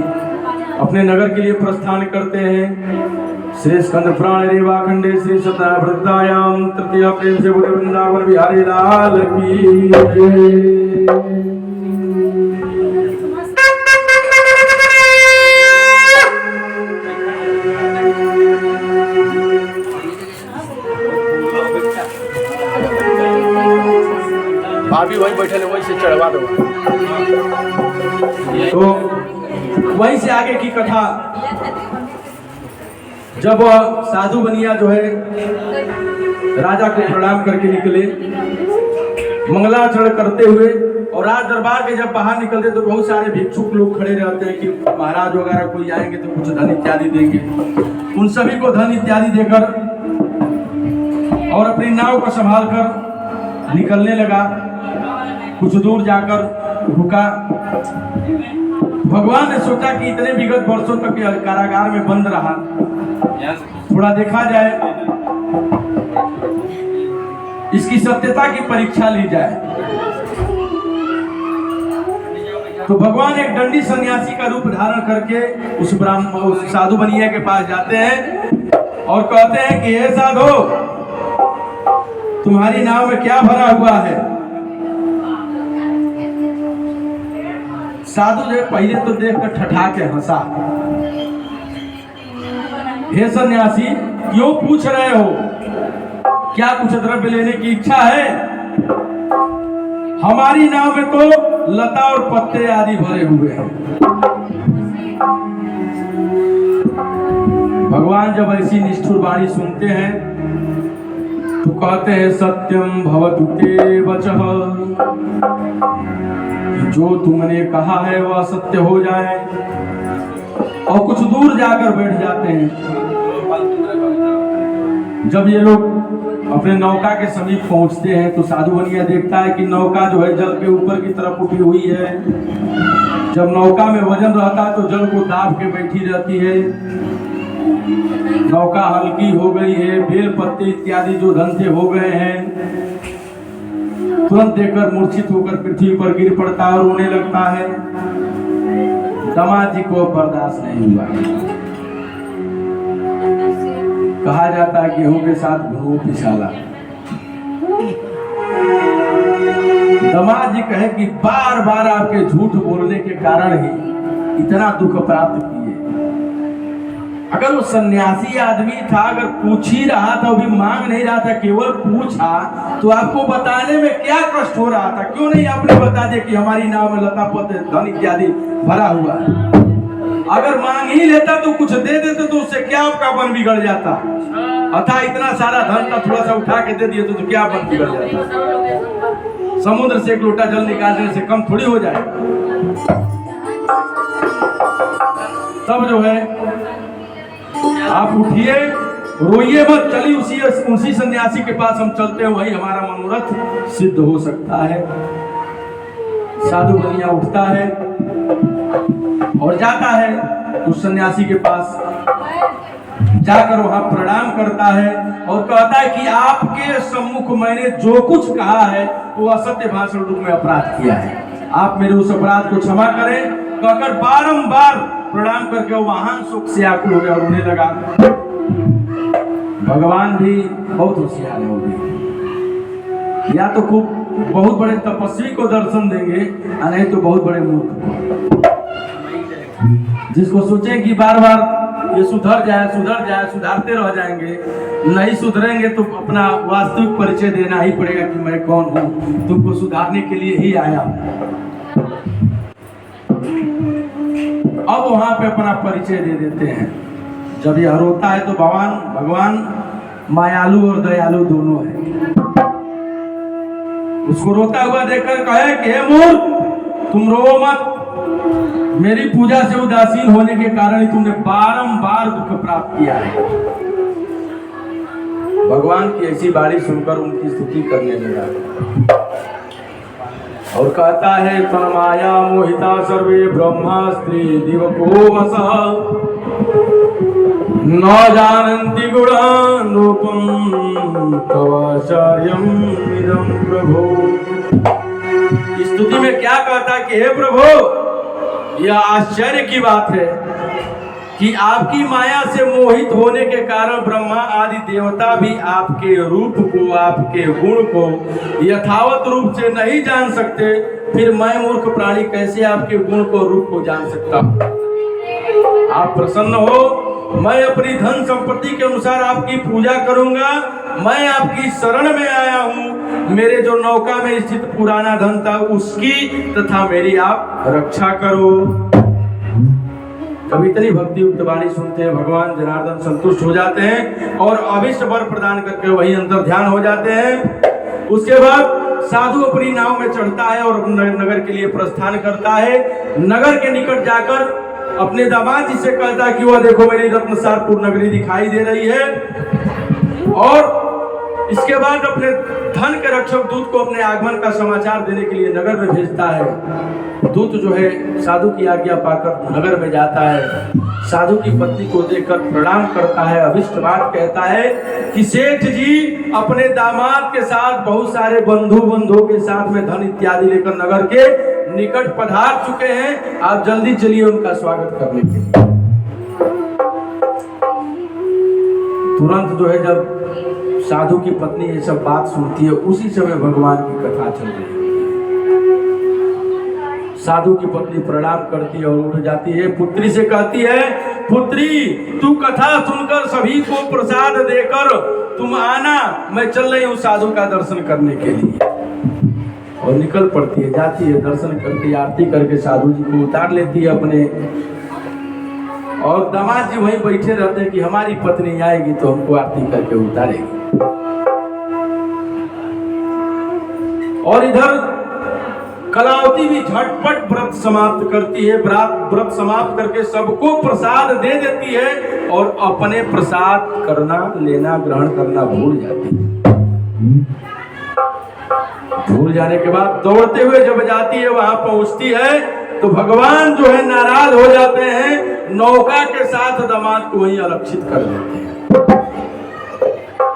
अपने नगर के लिए प्रस्थान करते हैं। श्री स्कंद पुराण रेवाखंडे श्री सत्यनारायण वृद्धायाम तृतीय प्रेम से बोले वृंदावन बिहारी लाल की जय। भाभी वही बैठे वहीं से चढ़वा दो। तो वहीं से आगे की कथा, जब साधु बनिया जो है राजा को प्रणाम करके निकले मंगलाचरण करते हुए, और राज दरबार के जब बाहर निकलते तो बहुत सारे भिक्षुक लोग खड़े रहते हैं कि महाराज वगैरह कोई आएंगे तो कुछ धन इत्यादि देंगे। उन सभी को धन इत्यादि देकर और अपनी नाव को संभाल कर निकलने लगा। कुछ दूर जाकर रुका। भगवान ने सोचा कि इतने विगत वर्षों तक कारागार में बंद रहा, थोड़ा देखा जाए, इसकी सत्यता की परीक्षा ली जाए। तो भगवान एक दंडी सन्यासी का रूप धारण करके उस साधु बनिया के पास जाते हैं और कहते हैं कि हे साधु, तुम्हारी नाव में क्या भरा हुआ है? साधु जो पहले तो देखकर ठठा के हंसा। हे सन्यासी, क्यों पूछ रहे हो? क्या कुछ द्रव्य लेने की इच्छा है? हमारी नाव में तो लता और पत्ते आदि भरे हुए हैं। भगवान जब ऐसी निष्ठुर वाणी सुनते हैं तो कहते हैं सत्यम भवतु ते वचः, जो तुमने कहा है वह सत्य हो जाए। और कुछ दूर जाकर बैठ जाते हैं। जब ये लोग अपने नौका के समीप पहुंचते हैं तो साधु बनिया देखता है कि नौका जो है जल के ऊपर की तरफ उठी हुई है। जब नौका में वजन रहता है तो जल को दाब के बैठी रहती है। नौका हल्की हो गई है, बेल पत्ते इत्यादि जो धंधे हो गए हैं। तुरंत देखकर मूर्छित होकर पृथ्वी पर गिर पड़ता है और रोने लगता है। दामाद जी को बर्दाश्त नहीं हुआ। कहा जाता है गेहूं के साथ घुनो पिसाला। दामाद जी कहे कि बार बार आपके झूठ बोलने के कारण ही इतना दुख प्राप्त किए। अगर वो सन्यासी आदमी था, अगर पूछ ही रहा था, भी मांग नहीं रहा था, केवल पूछा, तो आपको बताने में क्या कष्ट हो रहा था? क्यों नहीं आपने बता दिया कि हमारी नाव में लता पत्ते धन इत्यादि भरा हुआ है? अगर मांग ही लेता तो कुछ दे देते तो उससे क्या आपका मन बिगड़ जाता? अथा इतना सारा धन का थोड़ा सा उठा के दे दिए तो क्या मन बिगड़ जाता? समुद्र से एक लोटा जल निकालने से कम थोड़ी हो जाए। तब जो है आप उठिए, रोइए मत, चलिए उसी सन्यासी के पास हम चलते हैं, वही हमारा मनोरथ सिद्ध हो सकता है। साधु बनिया उठता है और जाता है उस सन्यासी के पास। जाकर वहां प्रणाम करता है और कहता है कि आपके सम्मुख मैंने जो कुछ कहा है वो असत्य भाषण रूप में अपराध किया है। आप मेरे उस अपराध को क्षमा करें। कहकर बारंबार प्रणाम करके वो महान शोक से आकुल हो गया और रोने लगा। भगवान भी बहुत होशियार होंगे, या तो खूब बहुत बड़े तपस्वी को दर्शन देंगे, नहीं तो बहुत बड़े मूर्ख को, जिसको सोचे कि बार बार ये सुधर जाए सुधारते रह जाएंगे। नहीं सुधरेंगे तो अपना वास्तविक परिचय देना ही पड़ेगा कि मैं कौन हूँ, तुमको सुधारने के लिए ही आया हूँ। अब वहां पे अपना परिचय दे देते हैं। जब यह रोता है तो भगवान मायालु और दयालु दोनों है। उसको रोता हुआ देखकर कहे कि हे मूर्ख, तुम रो मत। मेरी पूजा से उदासीन होने के कारण ही तुमने बारंबार दुख प्राप्त किया है। भगवान की ऐसी बाणी सुनकर उनकी स्तुति करने लगा और कहता है तन्माया मोहिता सर्वे ब्रह्मा स्त्री दिवको वसः न जानन्ति गुणान् रूपं तवाचार्यम् इदं प्रभो। स्तुति में क्या कहता है कि हे प्रभु, यह आश्चर्य की बात है कि आपकी माया से मोहित होने के कारण ब्रह्मा आदि देवता भी आपके रूप को, आपके गुण को यथावत रूप से नहीं जान सकते। फिर मैं मूर्ख प्राणी कैसे आपके गुण को, रूप को जान सकता हूँ? आप प्रसन्न हो, मैं अपनी धन संपत्ति के अनुसार आपकी पूजा करूंगा। मैं आपकी शरण में आया हूँ। मेरे जो नौका में स्थित पुराना धन था उसकी तथा मेरी आप रक्षा करो। कभी इतनी भक्ति युक्त वाणी सुनते हैं, भगवान जनार्दन संतुष्ट हो जाते हैं और अभिष्ट वर प्रदान करके वही अंतर ध्यान हो जाते हैं। उसके बाद साधु अपनी नाव में चढ़ता है और नगर के लिए प्रस्थान करता है। नगर के निकट जाकर अपने दामाद जी से कहता है कि वह देखो मेरी रत्नसारपुर नगरी दिखाई दे रही है। और इसके बाद अपने धन के रक्षक दूत को अपने आगमन का समाचार देने के लिए नगर में भेजता है। दूत जो है साधु की आज्ञा पाकर नगर में जाता है। साधु की पत्नी को देखकर प्रणाम करता है, अभिष्ट बात कहता है कि सेठ जी अपने दामाद के साथ बहुत सारे बंधुओं के साथ में धन इत्यादि लेकर नगर के निकट पधार चुके हैं, आप जल्दी चलिए उनका स्वागत करने के लिए। तुरंत जो है जब साधु की पत्नी ये सब बात सुनती है, उसी समय भगवान की कथा चल रही है। साधु की पत्नी प्रणाम करती है और उठ जाती है, पुत्री से कहती है, पुत्री तू कथा सुनकर सभी को प्रसाद देकर तुम आना, मैं चल रही हूँ साधु का दर्शन करने के लिए। और निकल पड़ती है, जाती है, दर्शन करती, आरती करके साधु जी को उतार लेती है अपने। और दामाद जी वहीं बैठे रहते हैं कि हमारी पत्नी आएगी तो हमको आरती करके उतारेगी। और इधर कलावती भी झटपट व्रत समाप्त करती है, व्रत समाप्त करके सबको प्रसाद दे देती है और अपने प्रसाद करना, लेना, ग्रहण करना भूल जाती है। भूल जाने के बाद दौड़ते हुए जब जाती है, वहां पहुंचती है तो भगवान जो है नाराज हो जाते हैं, नौका के साथ दामाद को वहीं अलक्षित कर देते हैं।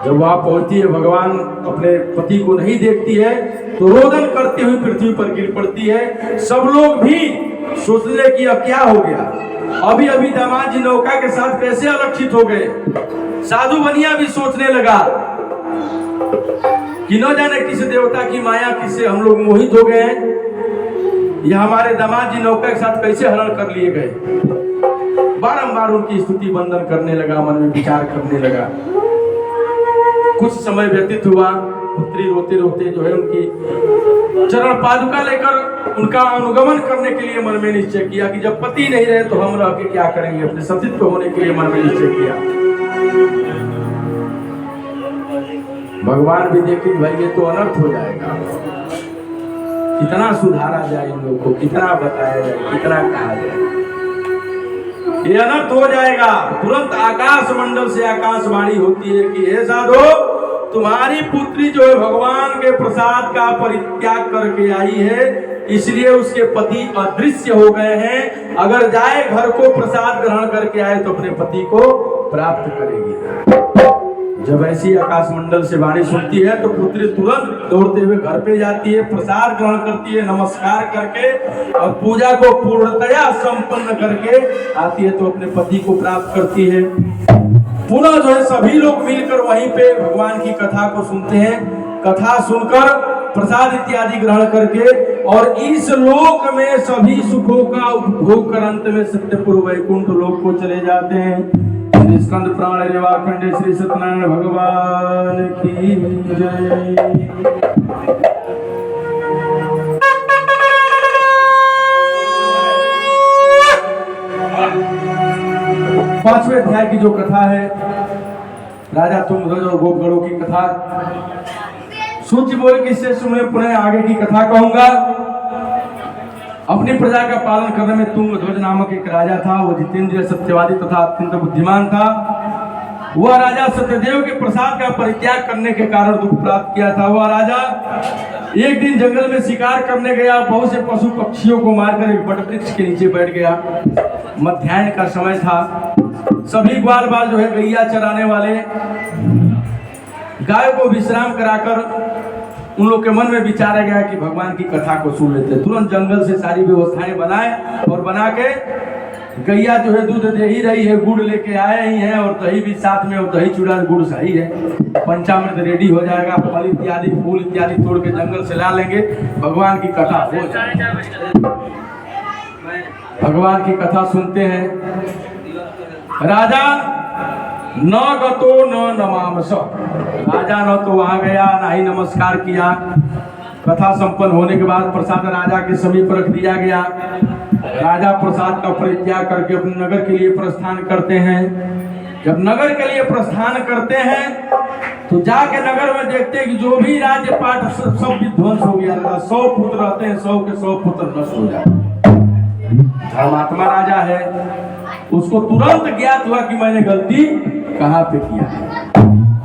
जब वहां पहुंचती है, भगवान अपने पति को नहीं देखती है तो रोदन करती हुई पृथ्वी पर गिर पड़ती है। सब लोग भी सोचने कि अब क्या हो गया, अभी अभी दामाद जी नौका के साथ कैसे अलक्षित हो गए। साधु बनिया भी सोचने लगा कि न जाने किस देवता की माया किससे हम लोग मोहित हो गए हैं, या हमारे दामाद जी नौका के साथ कैसे हरण कर लिए गए। बारंबार उनकी स्तुति वंदन करने लगा, मन में विचार करने लगा। कुछ समय व्यतीत हुआ, पुत्री रोते रोते जो है उनकी चरण पादुका लेकर उनका अनुगमन करने के लिए मन में निश्चय किया कि जब पति नहीं रहे तो हम रह के क्या करेंगे, अपने सतीत्व होने के लिए मन में निश्चय किया। भगवान भी देखे भाई ये तो अनर्थ हो जाएगा, कितना सुधारा जाए इन लोगों को, कितना बताया जाए, कितना कहा जाए, ये अनर्थ हो जाएगा। तुरंत आकाश मंडल से आकाशवाणी होती है कि हे साधो, तुम्हारी पुत्री जो है भगवान के प्रसाद का परित्याग करके आई है, इसलिए उसके पति अदृश्य हो गए हैं। अगर जाए घर को प्रसाद ग्रहण करके आए तो अपने पति को प्राप्त करेगी। जब ऐसी आकाश मंडल से वाणी सुनती है तो पुत्री तुरंत दौड़ते हुए घर पे जाती है, प्रसाद ग्रहण करती है, नमस्कार करके और पूजा को पूर्णतया संपन्न करके आती है तो अपने पति को प्राप्त करती है। पुनः जो है सभी लोग मिलकर वहीं पे भगवान की कथा को सुनते हैं। कथा सुनकर प्रसाद इत्यादि ग्रहण करके और इस लोक में सभी सुखों का उपभोग कर अंत में सत्यपुर वैकुंठ लोक को चले जाते हैं। स्कंद प्राण रेवाखंडे श्री सत्यनारायण भगवान की जय। पांचवें अध्याय की जो कथा है, राजा तुंगध्वज और गोपगणों की कथा, सूची बोल के इससे सुने पुनः आगे की कथा कहूंगा। अपनी प्रजा का पालन करने में तुंगध्वज नामक एक राजा था। वो जितेंद्रिय, सत्यवादी तथा अत्यंत बुद्धिमान था। वह राजा सत्यदेव के प्रसाद का परित्याग करने के कारण दुख प्राप्त किया था। वह राजा एक दिन जंगल में शिकार करने गया, बहुत से पशु पक्षियों को मारकर एक बट वृक्ष के नीचे बैठ गया। मध्याह्न का समय था। सभी ग्वाल बाल जो है गैया चराने वाले गाय को विश्राम कराकर उन लोग के मन में विचारा गया कि भगवान की कथा को सुन लेते। तुरंत जंगल से सारी व्यवस्थाएं बनाए और बना के गैया जो है दूध दे ही रही है, गुड़ लेके आए ही हैं और दही भी साथ में, और दही चूड़ा गुड़ सही है। पंचामृत रेडी हो जाएगा, फल इत्यादि फूल इत्यादि तोड़ के जंगल से ला लेंगे, भगवान की कथा हो जाएगी। भगवान की कथा सुनते हैं। राजा न गतो न नमामस, राजा न तो वहां गया ना ही नमस्कार किया। कथा संपन्न होने के बाद प्रसाद राजा के समीप रख दिया गया। राजा प्रसाद का परित्याग करके अपने नगर के लिए प्रस्थान करते हैं। जब नगर के लिए प्रस्थान करते हैं तो जाके नगर में देखते हैं कि जो भी राज्य पाठ सब विध्वंस हो गया था। 100 पुत्र रहते हैं, 100 के 100 पुत्र नष्ट हो जाते। धर्मात्मा राजा है, उसको तुरंत ज्ञात हुआ कि मैंने गलती कहाँ पे किया है।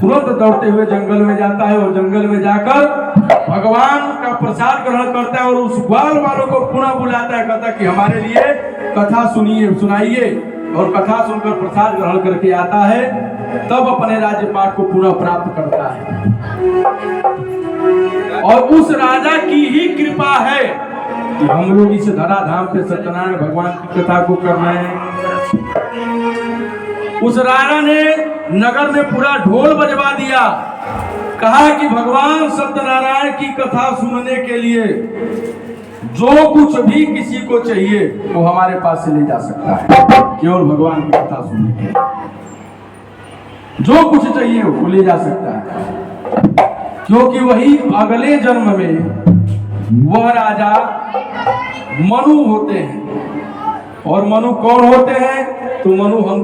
तुरंत दौड़ते हुए जंगल में जाता है और जंगल में जाकर भगवान का प्रसाद ग्रहण करता है और उस ग्वाल वालों को पुनः बुलाता है, कहता है कि हमारे लिए कथा सुनिए, सुनाइए। और कथा सुनकर प्रसाद ग्रहण करके आता है, तब अपने राज्य पाठ को पुनः प्राप्त करता है। और उस राजा की ही कृपा है कि हम लोग इस धराधाम पे सत्यनारायण भगवान की कथा को कर रहे हैं। उस राणा ने नगर में पूरा ढोल बजवा दिया, कहा कि भगवान सत्यनारायण की कथा सुनने के लिए जो कुछ भी किसी को चाहिए वो हमारे पास से ले जा सकता है, केवल भगवान की कथा सुनने के लिए जो कुछ चाहिए वो ले जा सकता है, क्योंकि वही अगले जन्म में वह राजा मनु होते हैं। और मनु कौन होते हैं? तो मनु हम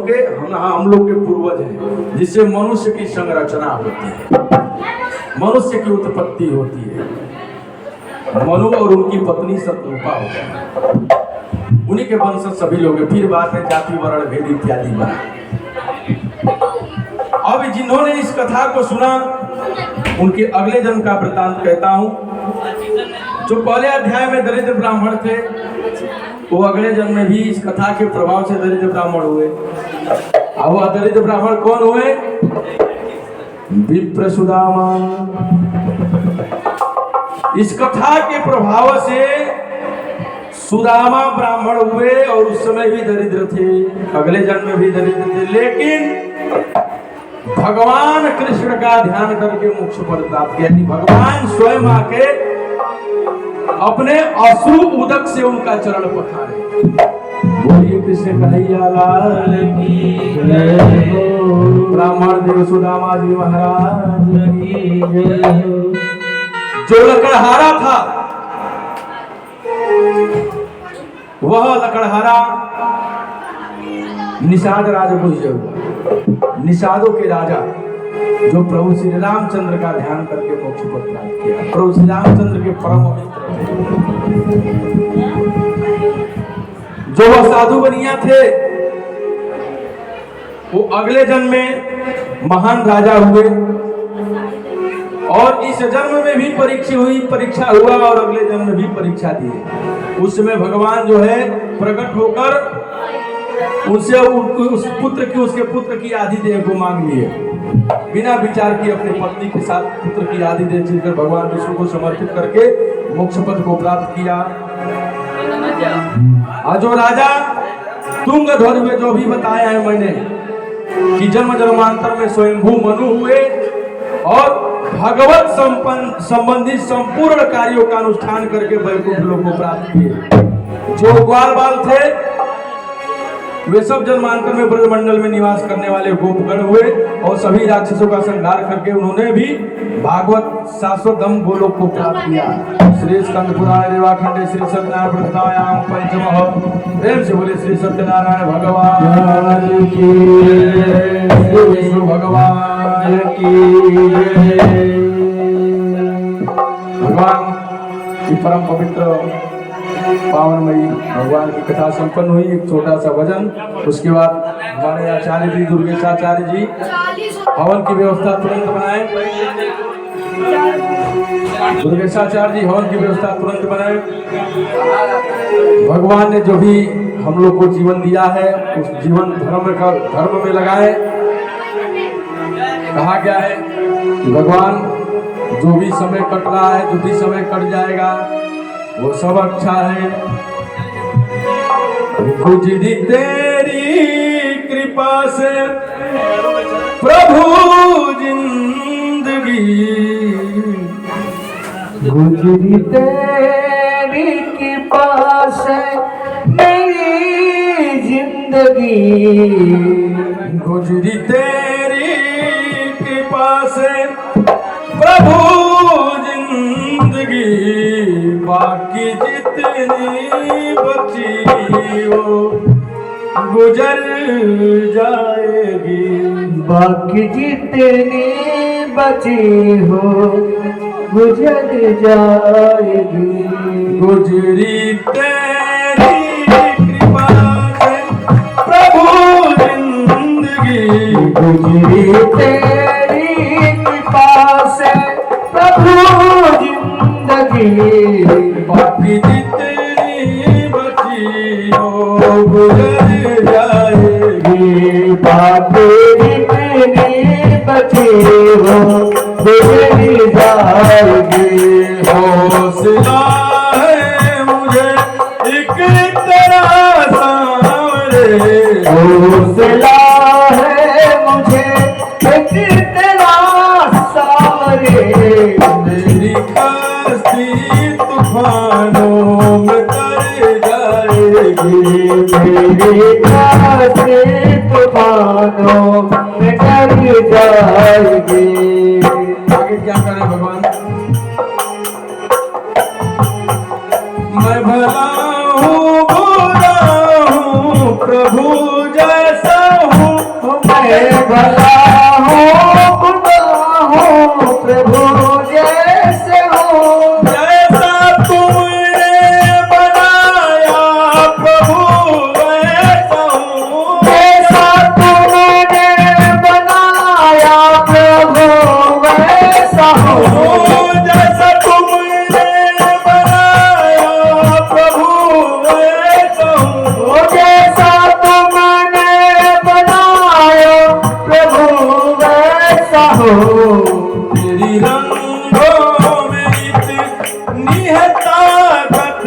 लोग के पूर्वज हैं, जिससे मनुष्य की संरचना होती है, मनुष्य की उत्पत्ति होती है। मनु और उनकी पत्नी शतरूपा होते हैं, उन्हीं के वंशज सभी लोग हैं। फिर बात है जाति वर्ण भेद इत्यादि बना। अब जिन्होंने इस कथा को सुना उनके अगले जन्म का वृतांत कहता हूं। जो पहले अध्याय में दरिद्र ब्राह्मण थे वो अगले जन्म में भी इस कथा के प्रभाव से दरिद्र ब्राह्मण हुए। अब वह दरिद्र ब्राह्मण कौन हुए? विप्र सुदामा। इस कथा के प्रभाव से सुदामा ब्राह्मण हुए और उस समय भी दरिद्र थे, अगले जन्म में भी दरिद्र थे, लेकिन भगवान कृष्ण का ध्यान करके मोक्ष पद प्राप्त किया। भगवान स्वयं आके अपने अश्रु उदक से उनका चरण पखारे। बोलिए कृष्ण कन्हैया लाल की जय हो। ब्राह्मण देव सुदामा जी महाराज की जय हो। जो लकड़हारा था वह लकड़हारा निषाद राजा को हुआ। निषादों के राजा जो प्रभु श्री रामचंद्र का ध्यान करके मोक्ष पद प्राप्त किया, प्रभु श्री रामचंद्र के परम मित्र जो वह साधु बनिया थे, वो अगले जन्म में महान राजा हुए और इस जन्म में भी परीक्षा हुआ और अगले जन्म में भी परीक्षा दी। उस समय भगवान जो है प्रकट होकर उनसे उसके पुत्र की आदि देह को मांग लिए, बिना विचार किए अपनी पत्नी के साथ पुत्र की आदि देह छीनकर भगवान विष्णु को समर्पित करके मोक्ष पद को प्राप्त किया। आज जो राजा तुंगध्वज में जो भी बताया है मैंने कि जन्म जन्मांतर में स्वयंभू मनु हुए और भगवत संबंधित संपूर्ण कार्यों का अनुष्ठान करके वैकुंठ लोक को प्राप्त किए। जो ग्वाल बाल थे वे सब जन्मांतर में ब्रजमंडल में निवास करने वाले गोपगण हुए और सभी राक्षसों का संहार करके उन्होंने भी भागवत शाश्वत धाम गोलोक को प्राप्त किया। श्री स्कंद पुराण देवाखंडे श्री सत्यनारायण प्रथायाम पंचमः। प्रेम से बोले श्री सत्यनारायण भगवान की जय, श्री विष्णु भगवान की जय। भगवान की परम पवित्र पावनमयी भगवान की कथा संपन्न हुई। एक छोटा सा भजन, उसके बाद हमारे आचार्य जी दुर्गेशाचार्य जी हवन की व्यवस्था तुरंत बनाए। दुर्गेशाचार्य जी हवन की व्यवस्था तुरंत बनाए। भगवान ने जो भी हम लोग को जीवन दिया है उस जीवन धर्म में लगाए। कहा गया है कि भगवान जो भी समय कट रहा है, जो भी समय कट जाएगा वो सब अच्छा है। गुजरी तेरी कृपा से प्रभु जिंदगी, गुजरी तेरी कृपा से मेरी जिंदगी, गुजरी तेरी कृपा से प्रभु जिंदगी, बाकी जितनी बची हो गुजर जाएगी, बाकी जितनी बची हो गुजर जाएगी। गुजरी तेरी कृपा से प्रभु जिंदगी, गुजरी तेरी कृपा से प्रभु जिंदगी, बाकी जितनी बची हो गुजर जाएगी, बाकी जितनी बची हो गुजर जाएगी। हौसला है मुझे मेरी प्यासे तूफानों में डर जाएगी। आगे क्या करे भगवान? मैं भला हूँ बुरा हूँ प्रभु जैसा हूँ। मैं भला हूँ बुरा हूँ प्रभु जैसे हूँ। जैसा तुमने बनाया प्रभु वैसा हूँ। जैसा तुमने बनाया प्रभु वैसा हूँ। जैसा तुमने बनाया प्रभु वैसा हूँ। जैसा तुमने बनाया प्रभु वैसा हूँ। तेरी रंगों में इतनी है ताकत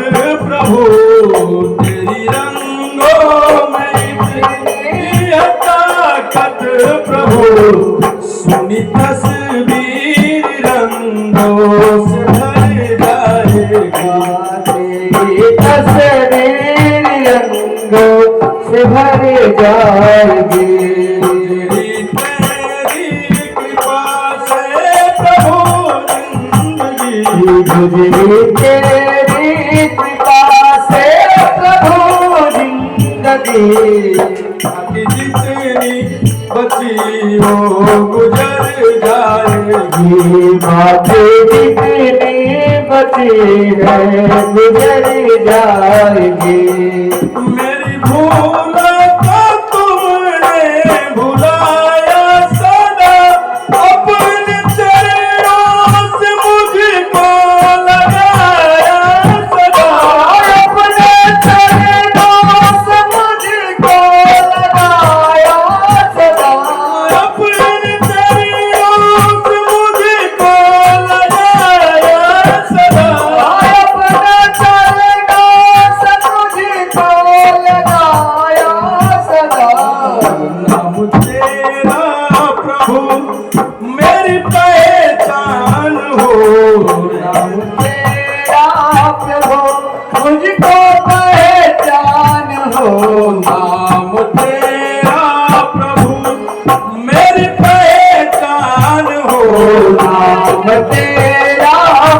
प्रभु। तेरी रंगों में इतनी है ताकत प्रभु। सुनी तस्वीर रंगों से भर जाएगी। तेरी तस्वीर रंगों से भर जाएगी। तेरी कृपा से प्रभु जिंदगी। गुजरी तेरी कृपा से प्रभु जिंदगी। बाकी जितनी बची हो गुजर जाएगी। बाकी जितनी बची है गुजर जाएगी। मेरी भूल को तुमने भुलाया सदा। अपने चरणों से मुझको लगाया सदा। अपने चरणों से मुझको लगाया सदा। अपने चरणों से मुझको लगाया सदा। अपने चरणों से मुझको लगाया सदा। नाम तेरा प्रभु मेरी पहचान हो। नाम तेरा प्रभु मुझको पहचान हो। नाम तेरा प्रभु मेरी पहचान हो। नाम तेरा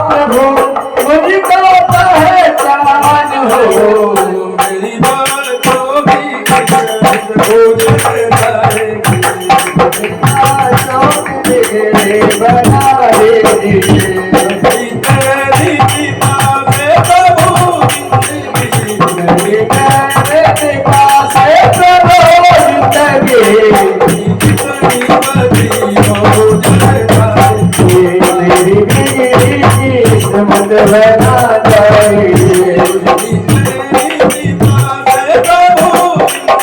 प्रभु मुझको पहचान हो। मेरी बातों की कसम गुजर जाएगी। आशों के बना दे। तेरी कृपा से प्रभु जिंदगी। मेरे पास है प्रभु जिंदगी। जितनी बची हो गुजर जाएगी। मेरी बिजली की किस्मत बना जाएगी। तेरी कृपा से प्रभु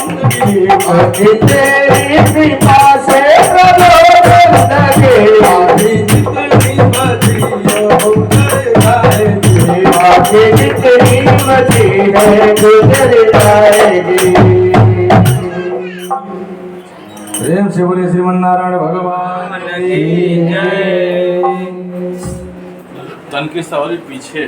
जिंदगी। तेरी कृपा से प्रभु जिंदगी। जितनी बची हो गुजर जाएगी। आगे जितनी बची है गुजर जाएगी। प्रेम से बोले श्रीमन्नारायण भगवान की जय। तन की सवारी पीछे